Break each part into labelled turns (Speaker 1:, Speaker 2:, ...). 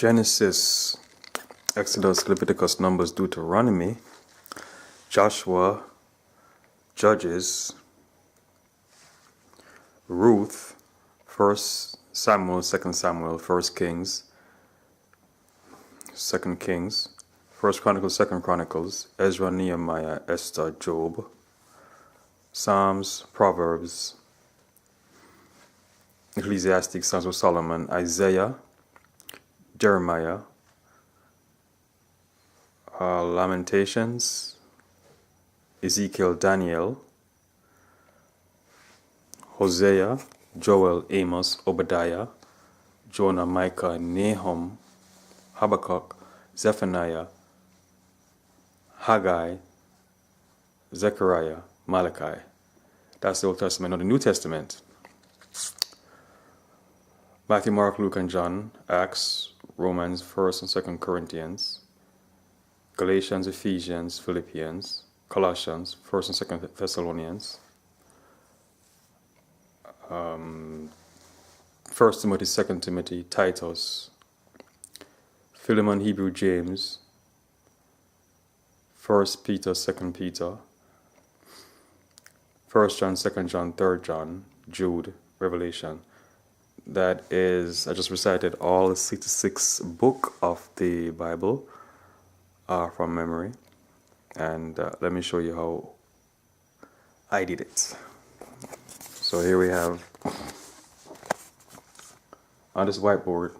Speaker 1: Genesis, Exodus, Leviticus, Numbers, Deuteronomy, Joshua, Judges, Ruth, 1 Samuel, 2 Samuel, 1 Kings, 2 Kings, 1 Chronicles, 2 Chronicles, Ezra, Nehemiah, Esther, Job, Psalms, Proverbs, Ecclesiastes, Songs of Solomon, Isaiah, Jeremiah, Lamentations, Ezekiel, Daniel, Hosea, Joel, Amos, Obadiah, Jonah, Micah, Nahum, Habakkuk, Zephaniah, Haggai, Zechariah, Malachi. That's the Old Testament. Now the New Testament: Matthew, Mark, Luke, and John, Acts, Romans, 1st and 2nd Corinthians, Galatians, Ephesians, Philippians, Colossians, 1st and 2nd Thessalonians, 1 Timothy, 2 Timothy, Titus, Philemon, Hebrew, James, 1 Peter, 2 Peter, 1 John, 2 John, 3 John, Jude, Revelation. That is, I just recited all the 66 book of the Bible from memory. And let me show you how I did it. So here we have, on this whiteboard,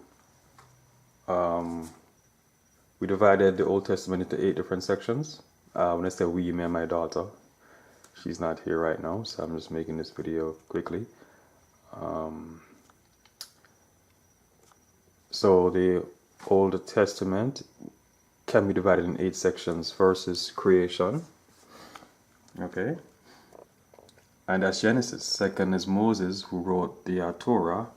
Speaker 1: we divided the Old Testament into 8 different sections. When I say we, me and my daughter, she's not here right now, so I'm just making this video quickly. So the Old Testament can be divided in 8 sections. First is creation, okay, and that's Genesis. Second is Moses, who wrote the Torah,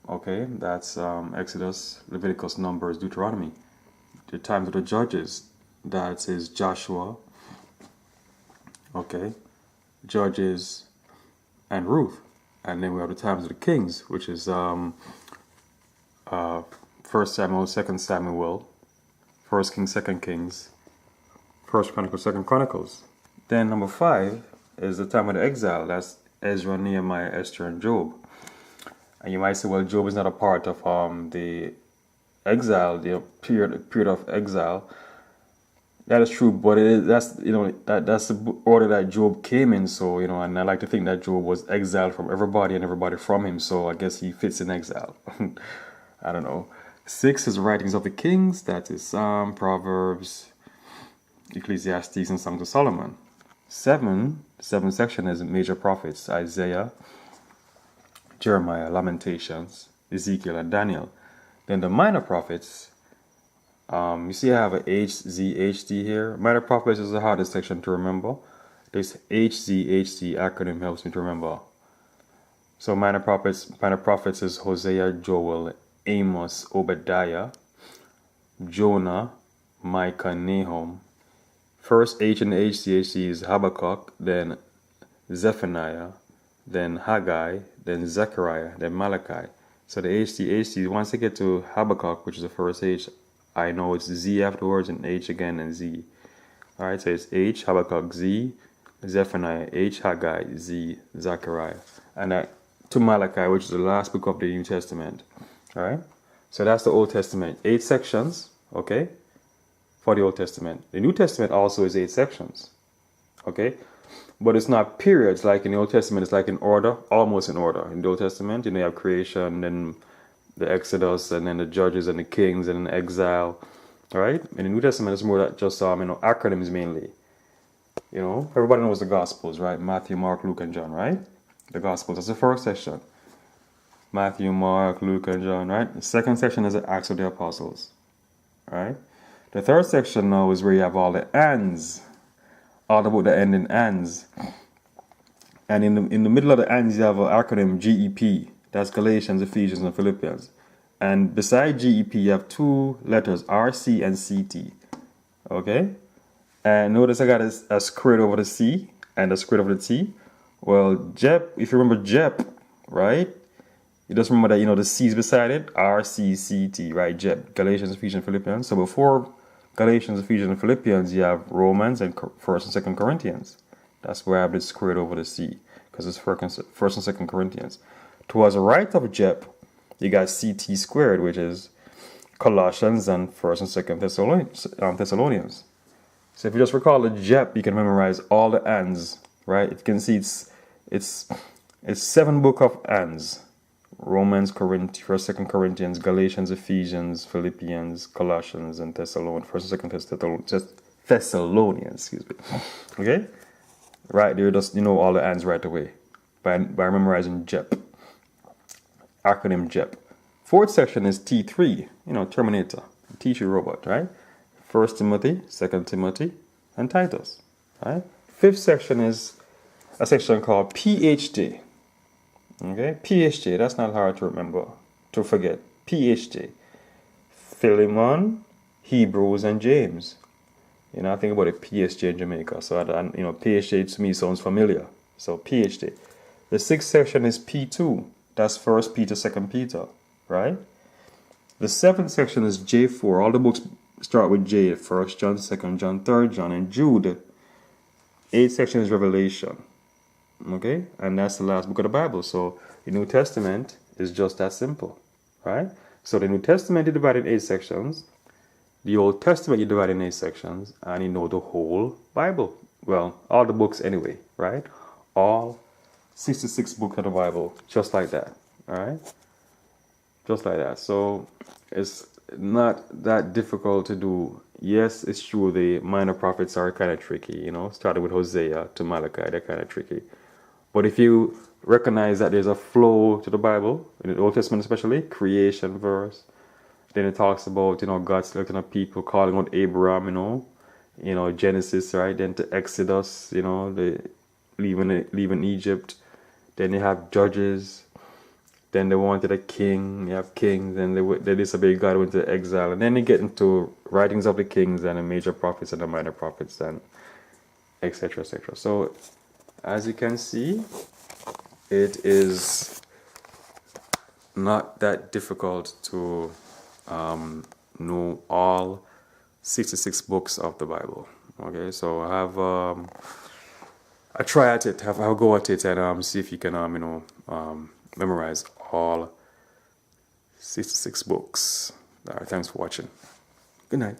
Speaker 1: okay, that's Exodus, Leviticus, Numbers, Deuteronomy. The times of the Judges, that is Joshua, okay, Judges, and Ruth. And then we have the times of the Kings, which is 1 Samuel, 2 Samuel, 1 Kings, 2 Kings, 1 Chronicles, 2 Chronicles. Then number 5 is the time of the exile. That's Ezra, Nehemiah, Esther, and Job. And you might say, well, Job is not a part of the exile, the period of exile. That is true, but that's the order that Job came in. So and I like to think that Job was exiled from everybody and everybody from him. So I guess he fits in exile. I don't know. 6 is the writings of the kings. That is Psalm, Proverbs, Ecclesiastes, and Songs of Solomon. 7, the 7th section is major prophets: Isaiah, Jeremiah, Lamentations, Ezekiel, and Daniel. Then the minor prophets, you see I have a HZHD here. Minor prophets is the hardest section to remember. This HZHD acronym helps me to remember. So minor prophets is Hosea, Joel, Amos, Obadiah, Jonah, Micah, Nahum. First H in the HZHD is Habakkuk, then Zephaniah, then Haggai, then Zechariah, then Malachi. So the HZHD, once I get to Habakkuk, which is the first H, I know it's Z afterwards, and H again, and Z. Alright, so it's H, Habakkuk, Z, Zephaniah, H, Haggai, Z, Zechariah. And to Malachi, which is the last book of the New Testament. Alright, so that's the Old Testament. 8 sections, okay, for the Old Testament. The New Testament also is 8 sections, okay, but it's not periods like in the Old Testament. It's like in order, almost in order. In the Old Testament, you have creation, then the Exodus, and then the Judges and the Kings, and then exile. All right. In the New Testament, it's more that just acronyms mainly. Everybody knows the Gospels, right? Matthew, Mark, Luke, and John, right? The Gospels. That's the first section. Matthew, Mark, Luke, and John, right? The second section is the Acts of the Apostles. All right. The third section now is where you have all the ands, all about the end in ands. And in the middle of the ands, you have an acronym GEP. That's Galatians, Ephesians, and Philippians. And beside GEP, you have 2 letters, RC and CT. Okay? And notice I got a squared over the C and a squared over the T. Well, JEP, if you remember JEP, right? You just remember that, the C's beside it, R, C, C, T, right? Jep, Galatians, Ephesians, Philippians. So before Galatians, Ephesians, and Philippians, you have Romans and First and Second Corinthians. That's where I have this squared over the C, because it's First and Second Corinthians. Towards the right of Jep, you got CT squared, which is Colossians and First and Second Thessalonians. So if you just recall the Jep, you can memorize all the ands, right? You can see it's 7 book of ands. Romans, First, Second Corinthians, Galatians, Ephesians, Philippians, Colossians, and Thessalonians. First and Second Thessalonians, excuse me. Okay, right there, just all the ands right away by memorizing JEP, acronym JEP. Fourth section is T3, Terminator, teacher robot, right? First Timothy, Second Timothy, and Titus, right? Fifth section is a section called PhD. Okay, PhD, that's not hard to remember, to forget. PhD. Philemon, Hebrews, and James. I think about a PhD in Jamaica, so PhD to me sounds familiar. So PhD. The sixth section is P2. That's First Peter, Second Peter, right? The seventh section is J4. All the books start with J. First John, Second John, Third John, and Jude. Eighth section is Revelation. Okay, and that's the last book of the Bible. So the New Testament is just that simple, right? So the New Testament is divided in 8 sections. The Old Testament you divide in 8 sections, and the whole Bible. Well, all the books anyway, right? All 66 books of the Bible, just like that, all right? Just like that. So it's not that difficult to do. Yes, it's true, the minor prophets are kind of tricky, starting with Hosea to Malachi, they're kind of tricky. But if you recognize that there's a flow to the Bible, in the Old Testament especially, creation verse, then it talks about, God selecting a people, calling out Abraham, Genesis, right? Then to Exodus, the leaving Egypt. Then you have Judges. Then they wanted a king. You have kings, and they disobeyed God, went to exile. And then you get into writings of the kings and the major prophets and the minor prophets, and etc., etc. So, as you can see, it is not that difficult to know all 66 books of the Bible. Okay, so have a try at it, have a go at it, and see if you can memorize all 66 books. All right, thanks for watching. Good night.